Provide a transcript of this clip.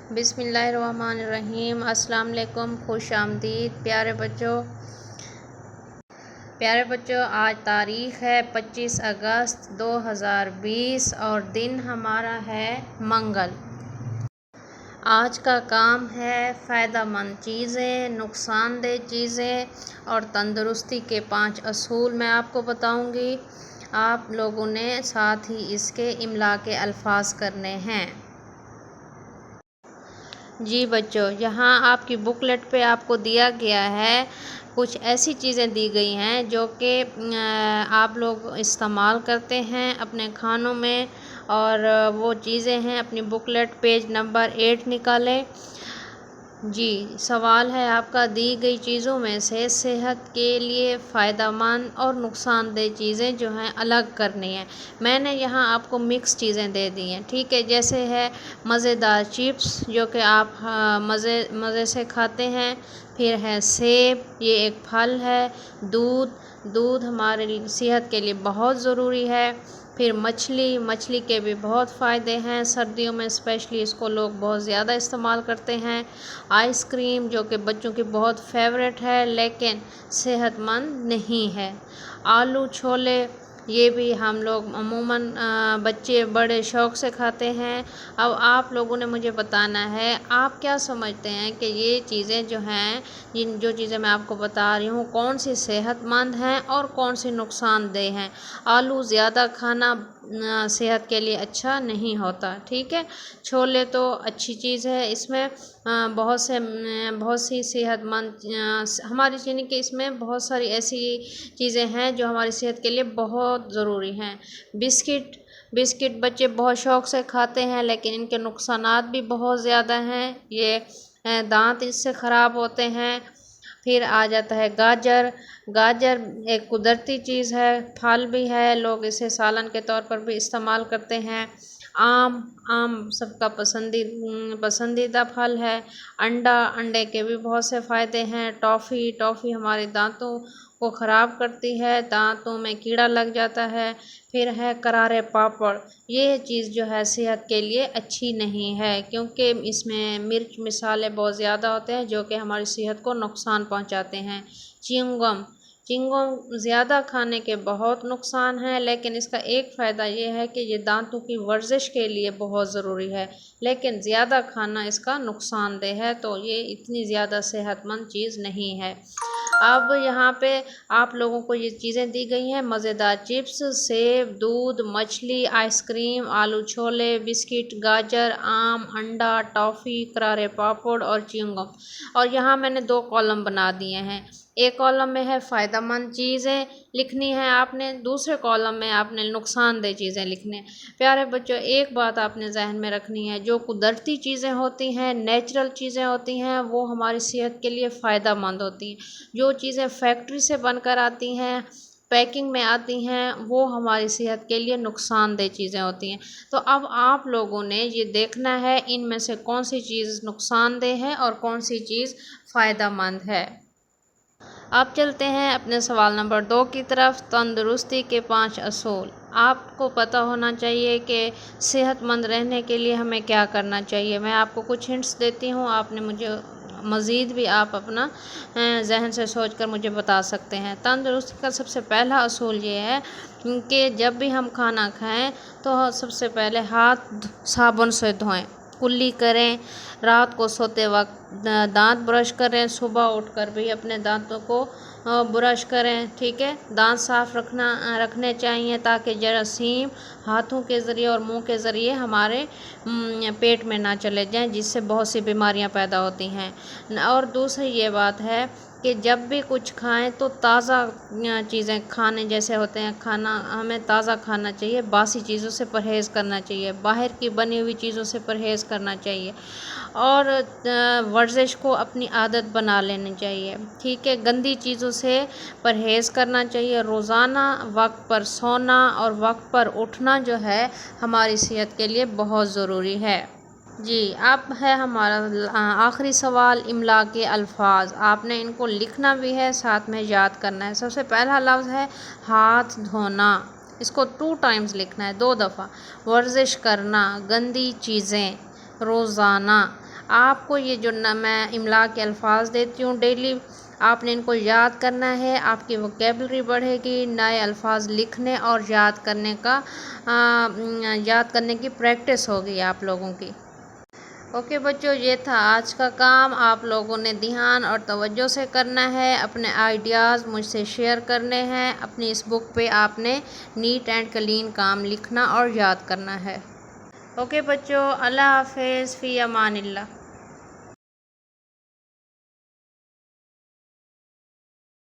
بسم اللہ الرحمن الرحیم۔ السلام علیکم، خوش آمدید پیارے بچوں، آج تاریخ ہے 25 اگست 2020 اور دن ہمارا ہے منگل۔ آج کا کام ہے فائدہ مند چیزیں، نقصان دہ چیزیں اور تندرستی کے 5 اصول میں آپ کو بتاؤں گی۔ آپ لوگوں نے ساتھ ہی اس کے املا کے الفاظ کرنے ہیں۔ جی بچوں، یہاں آپ کی بکلیٹ پہ آپ کو دیا گیا ہے، کچھ ایسی چیزیں دی گئی ہیں جو کہ آپ لوگ استعمال کرتے ہیں اپنے کھانوں میں، اور وہ چیزیں ہیں اپنی بکلیٹ پیج نمبر 8 نکالیں۔ جی، سوال ہے آپ کا، دی گئی چیزوں میں سے صحت کے لیے فائدہ مند اور نقصان دہ چیزیں جو ہیں الگ کرنی ہیں۔ میں نے یہاں آپ کو مکس چیزیں دے دی ہیں، ٹھیک ہے، جیسے ہے مزیدار چپس جو کہ آپ مزے سے کھاتے ہیں، پھر ہے سیب، یہ ایک پھل ہے، دودھ ہمارے صحت کے لیے بہت ضروری ہے، پھر مچھلی کے بھی بہت فائدے ہیں، سردیوں میں اسپیشلی اس کو لوگ بہت زیادہ استعمال کرتے ہیں، آئس کریم جو کہ بچوں کی بہت فیوریٹ ہے لیکن صحت مند نہیں ہے، آلو چھولے یہ بھی ہم لوگ عموماً بچے بڑے شوق سے کھاتے ہیں۔ اب آپ لوگوں نے مجھے بتانا ہے آپ کیا سمجھتے ہیں کہ یہ چیزیں جو ہیں، جو چیزیں میں آپ کو بتا رہی ہوں، کون سی صحت مند ہیں اور کون سی نقصان دہ ہیں۔ آلو زیادہ کھانا صحت کے لیے اچھا نہیں ہوتا، ٹھیک ہے، چھولے تو اچھی چیز ہے، اس میں بہت سی صحت مند ہماری یعنی کہ اس میں بہت ساری ایسی چیزیں ہیں جو ہماری صحت کے لیے بہت ضروری ہیں۔ بسکٹ بچے بہت شوق سے کھاتے ہیں لیکن ان کے نقصانات بھی بہت زیادہ ہیں، یہ دانت اس سے خراب ہوتے ہیں۔ پھر آ جاتا ہے گاجر ایک قدرتی چیز ہے، پھل بھی ہے، لوگ اسے سالن کے طور پر بھی استعمال کرتے ہیں۔ آم سب کا پسندیدہ پھل ہے۔ انڈے کے بھی بہت سے فائدے ہیں۔ ٹافی ہمارے دانتوں کو خراب کرتی ہے، دانتوں میں کیڑا لگ جاتا ہے۔ پھر ہے کرارے پاپڑ، یہ چیز جو ہے صحت کے لیے اچھی نہیں ہے کیونکہ اس میں مرچ مسالے بہت زیادہ ہوتے ہیں جو کہ ہماری صحت کو نقصان پہنچاتے ہیں۔ چنگم زیادہ کھانے کے بہت نقصان ہیں لیکن اس کا ایک فائدہ یہ ہے کہ یہ دانتوں کی ورزش کے لیے بہت ضروری ہے، لیکن زیادہ کھانا اس کا نقصان دہ ہے، تو یہ اتنی زیادہ صحت مند چیز نہیں ہے۔ اب یہاں پہ آپ لوگوں کو یہ چیزیں دی گئی ہیں، مزیدار چپس، سیب، دودھ، مچھلی، آئس کریم، آلو چھولے، بسکٹ، گاجر، آم، انڈا، ٹافی، کرارے پاپڑ اور چنگم، اور یہاں میں نے 2 کالم بنا دیے ہیں۔ ایک کالم میں ہے فائدہ مند چیزیں لکھنی ہے آپ نے، دوسرے کالم میں آپ نے نقصان دہ چیزیں لکھنی ہیں۔ پیارے بچوں، ایک بات آپ نے ذہن میں رکھنی ہے، جو قدرتی چیزیں ہوتی ہیں، نیچرل چیزیں ہوتی ہیں، وہ ہماری صحت کے لیے فائدہ مند ہوتی ہیں۔ جو چیزیں فیکٹری سے بن کر آتی ہیں، پیکنگ میں آتی ہیں، وہ ہماری صحت کے لیے نقصان دہ چیزیں ہوتی ہیں۔ تو اب آپ لوگوں نے یہ دیکھنا ہے ان میں سے کون سی چیز نقصان دہ ہے اور کون سی چیز فائدہ مند ہے۔ اب چلتے ہیں اپنے سوال نمبر 2 کی طرف، تندرستی کے 5 اصول۔ آپ کو پتہ ہونا چاہیے کہ صحت مند رہنے کے لیے ہمیں کیا کرنا چاہیے۔ میں آپ کو کچھ ہنٹس دیتی ہوں، آپ نے مجھے مزید بھی آپ اپنا ذہن سے سوچ کر مجھے بتا سکتے ہیں۔ تندرستی کا سب سے پہلا اصول یہ ہے کہ جب بھی ہم کھانا کھائیں تو سب سے پہلے ہاتھ صابن سے دھوئیں، کلی کریں، رات کو سوتے وقت دانت برش کریں، صبح اٹھ کر بھی اپنے دانتوں کو برش کریں، ٹھیک ہے، دانت صاف رکھنے چاہیے تاکہ جراثیم ہاتھوں کے ذریعے اور منہ کے ذریعے ہمارے پیٹ میں نہ چلے جائیں، جس سے بہت سی بیماریاں پیدا ہوتی ہیں۔ اور دوسری یہ بات ہے کہ جب بھی کچھ کھائیں تو تازہ چیزیں کھانے جیسے ہوتے ہیں، ہمیں تازہ کھانا چاہیے، باسی چیزوں سے پرہیز کرنا چاہیے، باہر کی بنی ہوئی چیزوں سے پرہیز کرنا چاہیے، اور ورزش کو اپنی عادت بنا لینی چاہیے، ٹھیک ہے، گندی چیزوں سے پرہیز کرنا چاہیے، روزانہ وقت پر سونا اور وقت پر اٹھنا جو ہے ہماری صحت کے لیے بہت ضروری ہے۔ جی، اب ہے ہمارا آخری سوال، املا کے الفاظ۔ آپ نے ان کو لکھنا بھی ہے، ساتھ میں یاد کرنا ہے۔ سب سے پہلا لفظ ہے ہاتھ دھونا، اس کو 2 ٹائمز لکھنا ہے، 2 دفعہ۔ ورزش کرنا، گندی چیزیں، روزانہ۔ آپ کو یہ جو میں املا کے الفاظ دیتی ہوں ڈیلی، آپ نے ان کو یاد کرنا ہے، آپ کی ووکیبلری بڑھے گی، نئے الفاظ لکھنے اور یاد کرنے کی پریکٹس ہوگی آپ لوگوں کی۔ اوکے بچوں، یہ تھا آج کا کام، آپ لوگوں نے دھیان اور توجہ سے کرنا ہے، اپنے آئیڈیاز مجھ سے شیئر کرنے ہیں، اپنی اس بک پہ آپ نے نیٹ اینڈ کلین کام لکھنا اور یاد کرنا ہے۔ اوکے بچوں، اللہ حافظ، فی امان اللہ۔